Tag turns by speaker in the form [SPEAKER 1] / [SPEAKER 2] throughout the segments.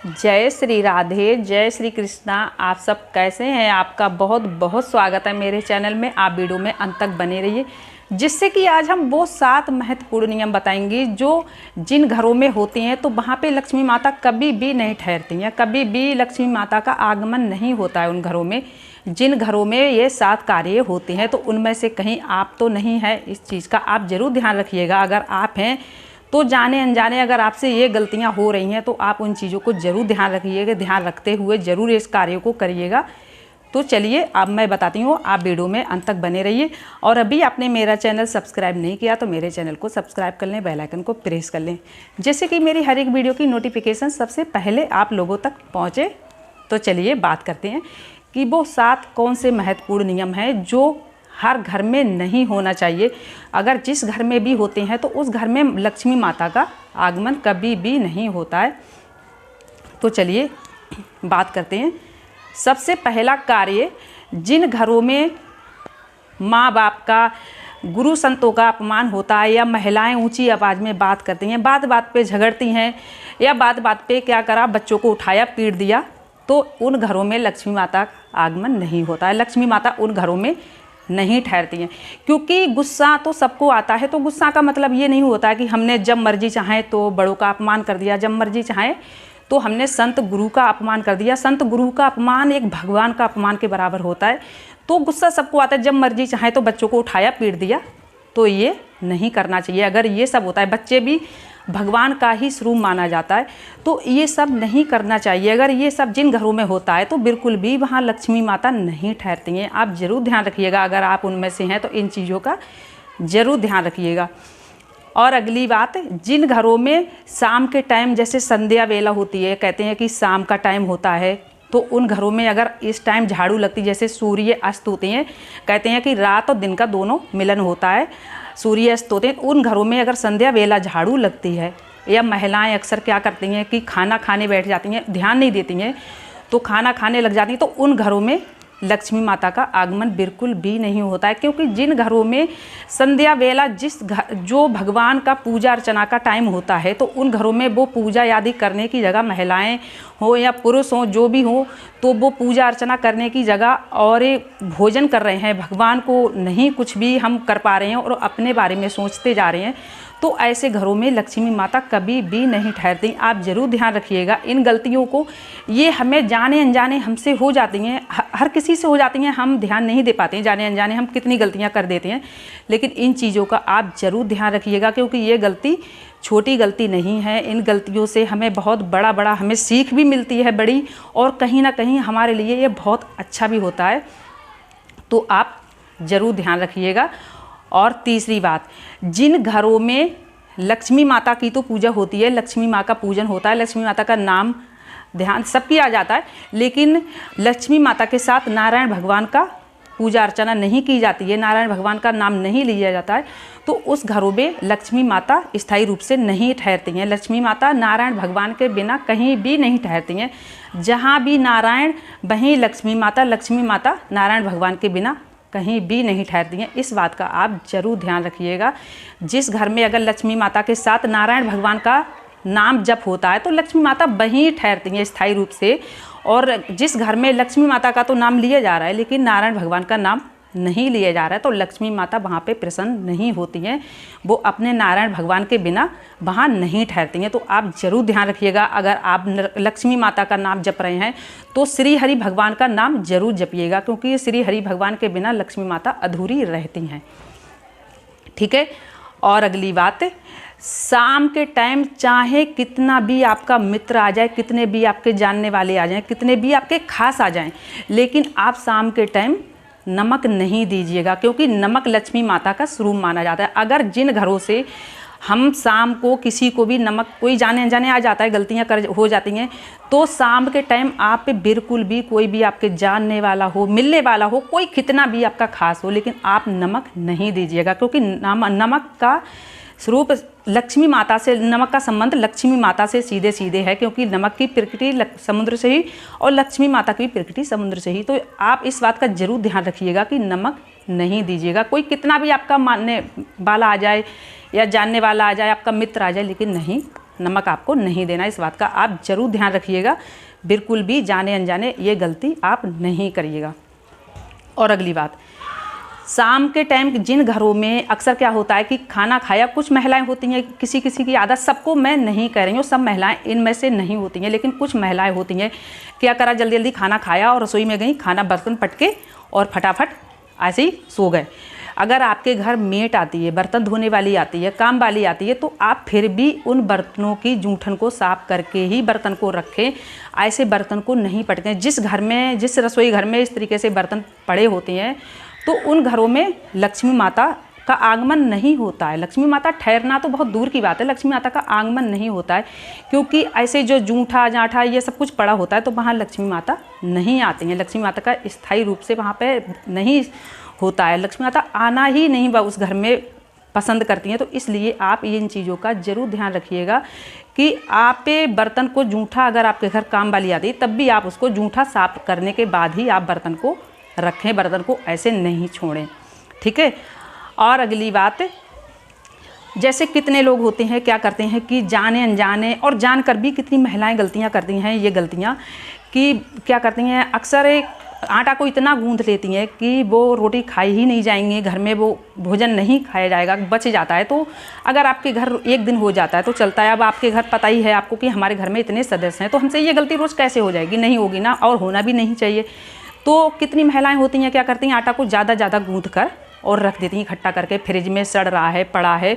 [SPEAKER 1] जय श्री राधे, जय श्री कृष्णा। आप सब कैसे हैं? आपका बहुत बहुत स्वागत है मेरे चैनल में। आप वीडियो में अंत तक बने रहिए, जिससे कि आज हम वो 7 महत्वपूर्ण नियम बताएंगे जो जिन घरों में होते हैं तो वहाँ पे लक्ष्मी माता कभी भी नहीं ठहरती हैं, कभी भी लक्ष्मी माता का आगमन नहीं होता है उन घरों में। जिन घरों में ये 7 कार्य होते हैं तो उनमें से कहीं आप तो नहीं है। इस चीज़ का आप ज़रूर ध्यान रखिएगा। अगर आप हैं तो जाने अनजाने अगर आपसे ये गलतियां हो रही हैं तो आप उन चीज़ों को ज़रूर ध्यान रखिएगा, ध्यान रखते हुए ज़रूर इस कार्य को करिएगा। तो चलिए अब मैं बताती हूँ, आप वीडियो में अंत तक बने रहिए। और अभी आपने मेरा चैनल सब्सक्राइब नहीं किया तो मेरे चैनल को सब्सक्राइब कर लें, बेल आइकन को प्रेस कर लें, जिससे कि मेरी हर एक वीडियो की नोटिफिकेशन सबसे पहले आप लोगों तक पहुँचे। तो चलिए बात करते हैं कि वो 7 कौन से महत्वपूर्ण नियम हैं जो हर घर में नहीं होना चाहिए। अगर जिस घर में भी होते हैं तो उस घर में लक्ष्मी माता का आगमन कभी भी नहीं होता है। तो चलिए बात करते हैं। सबसे पहला कार्य, जिन घरों में माँ बाप का, गुरु संतों का अपमान होता है या महिलाएं ऊंची आवाज़ में बात करती हैं, बात बात पे झगड़ती हैं या बात बात पे क्या करा, बच्चों को उठाया पीट दिया, तो उन घरों में लक्ष्मी माता का आगमन नहीं होता है। लक्ष्मी माता उन घरों में नहीं ठहरती हैं। क्योंकि गुस्सा तो सबको आता है। तो गुस्सा का मतलब ये नहीं होता है कि हमने जब मर्जी चाहे तो बड़ों का अपमान कर दिया, जब मर्जी चाहे तो हमने संत गुरु का अपमान कर दिया। संत गुरु का अपमान एक भगवान का अपमान के बराबर होता है। तो गुस्सा सबको आता है, जब मर्जी चाहे तो बच्चों को उठाया पीट दिया, तो ये नहीं करना चाहिए। अगर ये सब होता है, बच्चे भी भगवान का ही स्वरूप माना जाता है, तो ये सब नहीं करना चाहिए। अगर ये सब जिन घरों में होता है तो बिल्कुल भी वहाँ लक्ष्मी माता नहीं ठहरती हैं। आप ज़रूर ध्यान रखिएगा। अगर आप उनमें से हैं तो इन चीज़ों का ज़रूर ध्यान रखिएगा। और अगली बात, जिन घरों में शाम के टाइम जैसे संध्या वेला होती है, कहते हैं कि शाम का टाइम होता है, तो उन घरों में अगर इस टाइम झाड़ू लगती, जैसे सूर्य अस्त होते हैं, कहते हैं कि रात और दिन का दोनों मिलन होता है, सूर्य अस्त होते हैं, उन घरों में अगर संध्या वेला झाड़ू लगती है, या महिलाएं अक्सर क्या करती हैं कि खाना खाने बैठ जाती हैं, ध्यान नहीं देती हैं, तो खाना खाने लग जाती हैं, तो उन घरों में लक्ष्मी माता का आगमन बिल्कुल भी नहीं होता है। क्योंकि जिन घरों में संध्या वेला जो भगवान का पूजा अर्चना का टाइम होता है, तो उन घरों में वो पूजा आदि करने की जगह, महिलाएं हो या पुरुष हो जो भी हो, तो वो पूजा अर्चना करने की जगह और भोजन कर रहे हैं, भगवान को नहीं कुछ भी हम कर पा रहे हैं और अपने बारे में सोचते जा रहे हैं, तो ऐसे घरों में लक्ष्मी माता कभी भी नहीं ठहरती। आप ज़रूर ध्यान रखिएगा इन गलतियों को। ये हमें जाने अनजाने हमसे हो जाती हैं, हर किसी से हो जाती हैं, हम ध्यान नहीं दे पाते हैं। जाने अनजाने हम कितनी गलतियां कर देते हैं, लेकिन इन चीज़ों का आप ज़रूर ध्यान रखिएगा। क्योंकि ये गलती छोटी गलती नहीं है। इन गलतियों से हमें बहुत बड़ा हमें सीख भी मिलती है बड़ी, और कहीं ना कहीं हमारे लिए ये बहुत अच्छा भी होता है। तो आप ज़रूर ध्यान रखिएगा। और तीसरी बात, जिन घरों में लक्ष्मी माता की तो पूजा होती है, लक्ष्मी माँ का पूजन होता है, लक्ष्मी माता का नाम ध्यान सबकी आ जाता है, लेकिन लक्ष्मी माता के साथ नारायण भगवान का पूजा अर्चना नहीं की जाती है, नारायण भगवान का नाम नहीं लिया जाता है, तो उस घरों में लक्ष्मी माता स्थायी रूप से नहीं ठहरती हैं। लक्ष्मी माता नारायण भगवान के बिना कहीं भी नहीं ठहरती हैं। जहाँ भी नारायण वहीं लक्ष्मी माता नारायण भगवान के बिना कहीं भी नहीं ठहरती हैं। इस बात का आप ज़रूर ध्यान रखिएगा। जिस घर में अगर लक्ष्मी माता के साथ नारायण भगवान का नाम जप होता है तो लक्ष्मी माता वहीं ठहरती हैं स्थायी रूप से। और जिस घर में लक्ष्मी माता का तो नाम लिया जा रहा है लेकिन नारायण भगवान का नाम नहीं लिया जा रहा है, तो लक्ष्मी माता वहाँ पे प्रसन्न नहीं होती हैं। वो अपने नारायण भगवान के बिना वहाँ नहीं ठहरती हैं। तो आप ज़रूर ध्यान रखिएगा। अगर आप लक्ष्मी माता का नाम जप रहे हैं तो श्री हरि भगवान का नाम जरूर जपिएगा, क्योंकि श्री हरि भगवान के बिना लक्ष्मी माता अधूरी रहती हैं। ठीक है। और अगली बात, शाम के टाइम चाहे कितना भी आपका मित्र आ जाए, कितने भी आपके जानने वाले आ जाएं, कितने भी आपके खास आ जाएं, लेकिन आप शाम के टाइम नमक नहीं दीजिएगा, क्योंकि नमक लक्ष्मी माता का स्वरूप माना जाता है। अगर जिन घरों से हम शाम को किसी को भी नमक, कोई जाने अनजाने आ जाता है, गलतियां हो जाती हैं, तो शाम के टाइम आप पे बिल्कुल भी कोई भी आपके जानने वाला हो, मिलने वाला हो, कोई कितना भी आपका खास हो, लेकिन आप नमक नहीं दीजिएगा। क्योंकि नमक का स्वरूप लक्ष्मी माता से, नमक का संबंध लक्ष्मी माता से सीधे सीधे है, क्योंकि नमक की प्रकृति समुद्र से ही और लक्ष्मी माता की प्रकृति समुद्र से ही। तो आप इस बात का जरूर ध्यान रखिएगा कि नमक नहीं दीजिएगा। कोई कितना भी आपका मानने वाला आ जाए या जानने वाला आ जाए, आपका मित्र आ जाए, लेकिन नहीं नमक आपको नहीं देना। इस बात का आप ज़रूर ध्यान रखिएगा, बिल्कुल भी जाने अनजाने ये गलती आप नहीं करिएगा। और अगली बात, शाम के टाइम जिन घरों में अक्सर क्या होता है कि खाना खाया, कुछ महिलाएं होती हैं, किसी किसी की आदत, सबको मैं नहीं कह रही हूँ, सब महिलाएं इनमें से नहीं होती हैं, लेकिन कुछ महिलाएं होती हैं, क्या करा, जल्दी जल्दी खाना खाया और रसोई में गई, खाना बर्तन पटके और फटाफट ऐसे ही सो गए। अगर आपके घर मेट आती है, बर्तन धोने वाली आती है, काम वाली आती है, तो आप फिर भी उन बर्तनों की जूठन को साफ करके ही बर्तन को रखें, ऐसे बर्तन को नहीं पटकें। जिस घर में, जिस रसोई घर में इस तरीके से बर्तन पड़े होते हैं तो उन घरों में लक्ष्मी माता का आगमन नहीं होता है। लक्ष्मी माता ठहरना तो बहुत दूर की बात है, लक्ष्मी माता का आगमन नहीं होता है, क्योंकि ऐसे जो जूठा जाठा ये सब कुछ पड़ा होता है तो वहाँ लक्ष्मी माता नहीं आती हैं। लक्ष्मी माता का स्थायी रूप से वहाँ पे नहीं होता है, लक्ष्मी माता आना ही नहीं वह उस घर में पसंद करती हैं। तो इसलिए आप इन चीज़ों का ज़रूर ध्यान रखिएगा कि आप बर्तन को जूठा, अगर आपके घर काम वाली आती है तब भी आप उसको जूठा साफ करने के बाद ही आप बर्तन को रखें, बर्तन को ऐसे नहीं छोड़ें, ठीक है। और अगली बात, जैसे कितने लोग होते हैं क्या करते हैं कि जाने अनजाने और जानकर भी कितनी महिलाएं गलतियां करती हैं, ये गलतियां कि क्या करती हैं, अक्सर एक आटा को इतना गूंथ लेती हैं कि वो रोटी खाई ही नहीं जाएंगे, घर में वो भोजन नहीं खाया जाएगा, बच जाता है। तो अगर आपके घर एक दिन हो जाता है तो चलता है, अब आपके घर पता ही है आपको कि हमारे घर में इतने सदस्य हैं, तो हमसे ये गलती रोज़ कैसे हो जाएगी, नहीं होगी ना, और होना भी नहीं चाहिए। तो कितनी महिलाएं होती हैं क्या करती हैं, आटा को ज़्यादा गूंथ कर और रख देती हैं इकट्ठा करके, फ्रिज में सड़ रहा है, पड़ा है।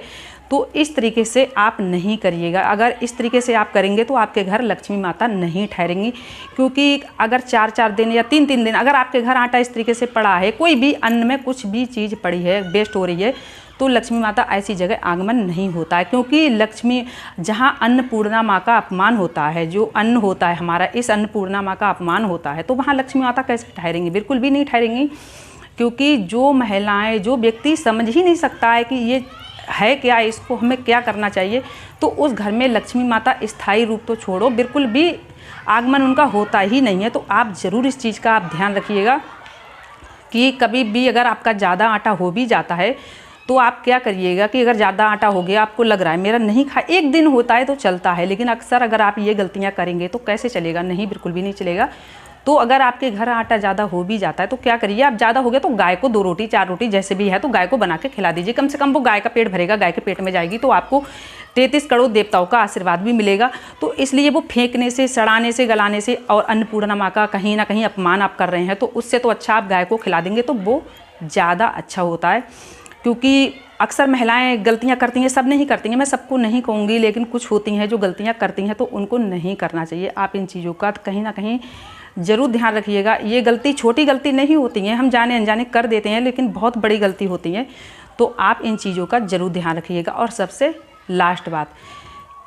[SPEAKER 1] तो इस तरीके से आप नहीं करिएगा। अगर इस तरीके से आप करेंगे तो आपके घर लक्ष्मी माता नहीं ठहरेंगी, क्योंकि अगर 4-4 दिन या 3-3 दिन अगर आपके घर आटा इस तरीके से पड़ा है, कोई भी अन्न में कुछ भी चीज़ पड़ी है, वेस्ट हो रही है, तो लक्ष्मी माता ऐसी जगह आगमन नहीं होता है। क्योंकि लक्ष्मी, जहाँ अन्नपूर्णा माँ का अपमान होता है, जो अन्न होता है हमारा, इस अन्नपूर्णा माँ का अपमान होता है, तो वहाँ लक्ष्मी माता कैसे ठहरेंगी, बिल्कुल भी नहीं ठहरेंगी। क्योंकि जो महिलाएं, जो व्यक्ति समझ ही नहीं सकता है कि ये है क्या, इसको हमें क्या करना चाहिए, तो उस घर में लक्ष्मी माता स्थायी रूप तो छोड़ो, बिल्कुल भी आगमन उनका होता ही नहीं है। तो आप ज़रूर इस चीज़ का आप ध्यान रखिएगा कि कभी भी अगर आपका ज़्यादा आटा हो भी जाता है तो आप क्या करिएगा कि अगर ज़्यादा आटा हो गया, आपको लग रहा है मेरा नहीं खा, एक दिन होता है तो चलता है, लेकिन अक्सर अगर आप ये गलतियाँ करेंगे तो कैसे चलेगा, नहीं, बिल्कुल भी नहीं चलेगा। तो अगर आपके घर आटा ज़्यादा हो भी जाता है तो क्या करिए, आप ज़्यादा हो गया तो गाय को 2 रोटी 4 रोटी जैसे भी है तो गाय को बना के खिला दीजिए, कम से कम वो गाय का पेट भरेगा, गाय के पेट में जाएगी तो आपको 33 करोड़ देवताओं का आशीर्वाद भी मिलेगा। तो इसलिए वो फेंकने से, सड़ाने से, गलाने से और अन्नपूर्णा माँ का कहीं ना कहीं अपमान आप कर रहे हैं, तो उससे तो अच्छा आप गाय को खिला देंगे तो वो ज़्यादा अच्छा होता है। क्योंकि अक्सर महिलाएं गलतियां करती हैं, सब नहीं करती हैं, मैं सबको नहीं कहूँगी, लेकिन कुछ होती हैं जो गलतियां करती हैं तो उनको नहीं करना चाहिए। आप इन चीज़ों का कहीं ना कहीं ज़रूर ध्यान रखिएगा। ये गलती छोटी गलती नहीं होती है, हम जाने अनजाने कर देते हैं, लेकिन बहुत बड़ी गलती होती है, तो आप इन चीज़ों का ज़रूर ध्यान रखिएगा। और सबसे लास्ट बात,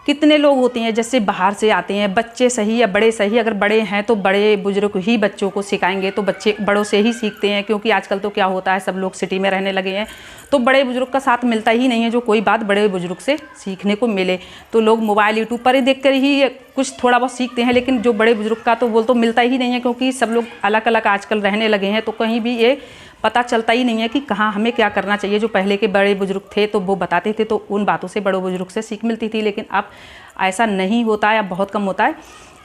[SPEAKER 1] कितने लोग होते हैं जैसे बाहर से आते हैं, बच्चे सही या बड़े सही, अगर बड़े हैं तो बड़े बुजुर्ग ही बच्चों को सिखाएंगे, तो बच्चे बड़ों से ही सीखते हैं। क्योंकि आजकल तो क्या होता है, सब लोग सिटी में रहने लगे हैं तो बड़े बुजुर्ग का साथ मिलता ही नहीं है, जो कोई बात बड़े बुजुर्ग से सीखने को मिले तो लोग मोबाइल यूट्यूब पर ही देख कर ही कुछ थोड़ा बहुत सीखते हैं, लेकिन जो बड़े बुजुर्ग का तो वो तो मिलता ही नहीं है। क्योंकि सब लोग अलग अलग आजकल रहने लगे हैं तो कहीं भी ये पता चलता ही नहीं है कि कहाँ हमें क्या करना चाहिए। जो पहले के बड़े बुजुर्ग थे तो वो बताते थे, तो उन बातों से बड़े बुजुर्ग से सीख मिलती थी, लेकिन अब ऐसा नहीं होता है, अब बहुत कम होता है।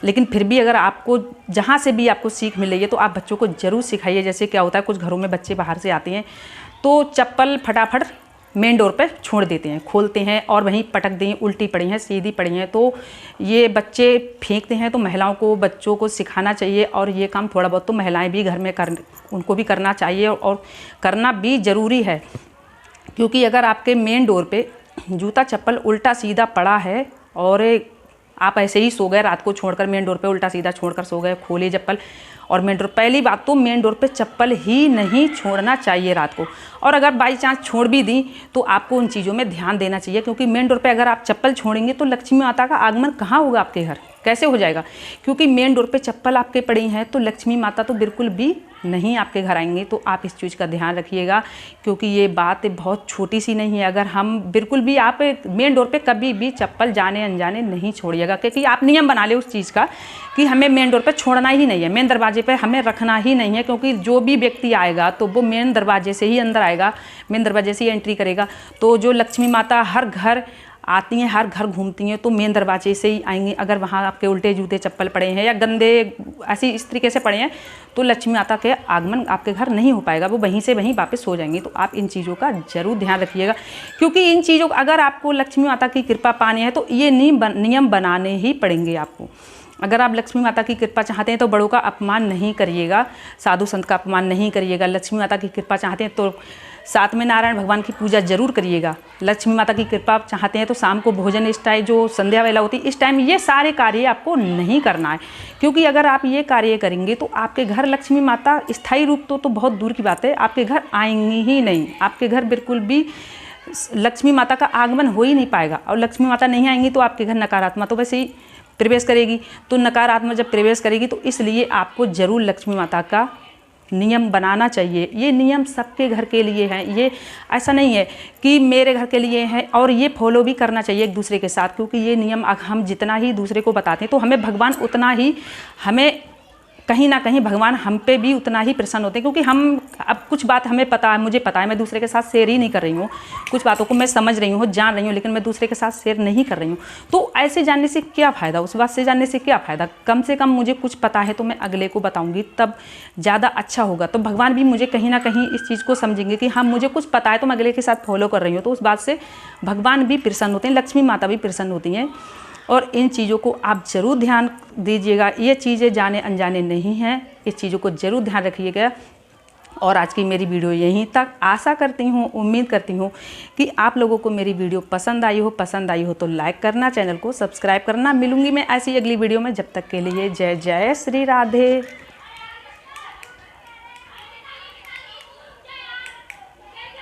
[SPEAKER 1] लेकिन फिर भी अगर आपको जहाँ से भी आपको सीख मिल रही है तो आप बच्चों को ज़रूर सिखाइए। जैसे क्या होता है, कुछ घरों में बच्चे बाहर से आते हैं तो चप्पल फटाफट मेन डोर पे छोड़ देते हैं, खोलते हैं और वहीं पटक दें, उल्टी पड़ी हैं, सीधी पड़ी हैं, तो ये बच्चे फेंकते हैं। तो महिलाओं को, बच्चों को सिखाना चाहिए, और ये काम थोड़ा बहुत तो महिलाएं भी घर में उनको भी करना चाहिए, और करना भी ज़रूरी है। क्योंकि अगर आपके मेन डोर पे जूता चप्पल उल्टा सीधा पड़ा है और आप ऐसे ही सो गए, रात को छोड़कर मेन डोर पे उल्टा सीधा छोड़कर सो गए, खोले चप्पल और मेन डोर, पहली बात तो मेन डोर पे चप्पल ही नहीं छोड़ना चाहिए रात को। और अगर बाई चांस छोड़ भी दी तो आपको उन चीज़ों में ध्यान देना चाहिए, क्योंकि मेन डोर पे अगर आप चप्पल छोड़ेंगे तो लक्ष्मी माता का आगमन कहाँ होगा, आपके घर कैसे हो जाएगा। क्योंकि मेन डोर पे चप्पल आपके पड़ी हैं तो लक्ष्मी माता तो बिल्कुल भी नहीं आपके घर आएंगे। तो आप इस चीज़ का ध्यान रखिएगा, क्योंकि ये बात बहुत छोटी सी नहीं है। अगर हम बिल्कुल भी, आप मेन डोर पे कभी भी चप्पल जाने अनजाने नहीं छोड़िएगा, क्योंकि आप नियम बना ले उस चीज़ का कि हमें मेन डोर पे छोड़ना ही नहीं है, मेन दरवाजे पे हमें रखना ही नहीं है। क्योंकि जो भी व्यक्ति आएगा तो वो मेन दरवाजे से ही अंदर आएगा, मेन दरवाजे से ही एंट्री करेगा। तो जो लक्ष्मी माता हर घर आती हैं, हर घर घूमती हैं तो मेन दरवाजे से ही आएंगी। अगर वहाँ आपके उल्टे जूते चप्पल पड़े हैं या गंदे ऐसी इस तरीके से पड़े हैं तो लक्ष्मी माता के आगमन आपके घर नहीं हो पाएगा, वो वहीं से वहीं वापस हो जाएंगी। तो आप इन चीज़ों का ज़रूर ध्यान रखिएगा, क्योंकि इन चीज़ों अगर आपको लक्ष्मी माता की कृपा पानी है तो ये नियम बनाने ही पड़ेंगे आपको। अगर आप लक्ष्मी माता की कृपा चाहते हैं तो बड़ों का अपमान नहीं करिएगा, साधु संत का अपमान नहीं करिएगा। लक्ष्मी माता की कृपा चाहते हैं तो साथ में नारायण भगवान की पूजा जरूर करिएगा। लक्ष्मी माता की कृपा चाहते हैं तो शाम को भोजन इस टाइम जो संध्या वेला होती है इस टाइम ये सारे कार्य आपको नहीं करना है, क्योंकि अगर आप ये कार्य करेंगे तो आपके घर लक्ष्मी माता स्थायी रूप तो बहुत दूर की बात है, आपके घर आएंगी ही नहीं। आपके घर बिल्कुल भी लक्ष्मी माता का आगमन हो ही नहीं पाएगा, और लक्ष्मी माता नहीं आएंगी तो आपके घर नकारात्मक तो वैसे ही प्रवेश करेगी। तो नकारात्मक जब प्रवेश करेगी तो इसलिए आपको ज़रूर लक्ष्मी माता का नियम बनाना चाहिए। ये नियम सबके घर के लिए हैं, ये ऐसा नहीं है कि मेरे घर के लिए है, और ये फॉलो भी करना चाहिए एक दूसरे के साथ, क्योंकि ये नियम हम जितना ही दूसरे को बताते हैं तो हमें भगवान उतना ही, हमें कहीं ना कहीं भगवान हम पे भी उतना ही प्रसन्न होते हैं। क्योंकि हम अब कुछ बात हमें पता है, मुझे पता है, मैं दूसरे के साथ शेयर ही नहीं कर रही हूँ, कुछ बातों को मैं समझ रही हूँ, जान रही हूँ, लेकिन मैं दूसरे के साथ शेयर नहीं कर रही हूँ। तो ऐसे जानने से क्या फ़ायदा, उस बात से जानने से क्या फ़ायदा। कम से कम मुझे कुछ पता है तो मैं अगले को बताऊँगी, तब ज़्यादा अच्छा होगा। तो भगवान भी मुझे कहीं ना कहीं इस चीज़ को समझेंगे कि हाँ मुझे कुछ पता है तो मैं अगले के साथ फॉलो कर रही हूँ, तो उस बात से भगवान भी प्रसन्न होते हैं, लक्ष्मी माता भी प्रसन्न होती हैं। और इन चीज़ों को आप ज़रूर ध्यान दीजिएगा, ये चीज़ें जाने अनजाने नहीं हैं, इस चीज़ों को ज़रूर ध्यान रखिएगा। और आज की मेरी वीडियो यहीं तक। आशा करती हूँ, उम्मीद करती हूँ कि आप लोगों को मेरी वीडियो पसंद आई हो तो लाइक करना, चैनल को सब्सक्राइब करना। मिलूंगी मैं ऐसी अगली वीडियो में, जब तक के लिए जय जय श्री राधे।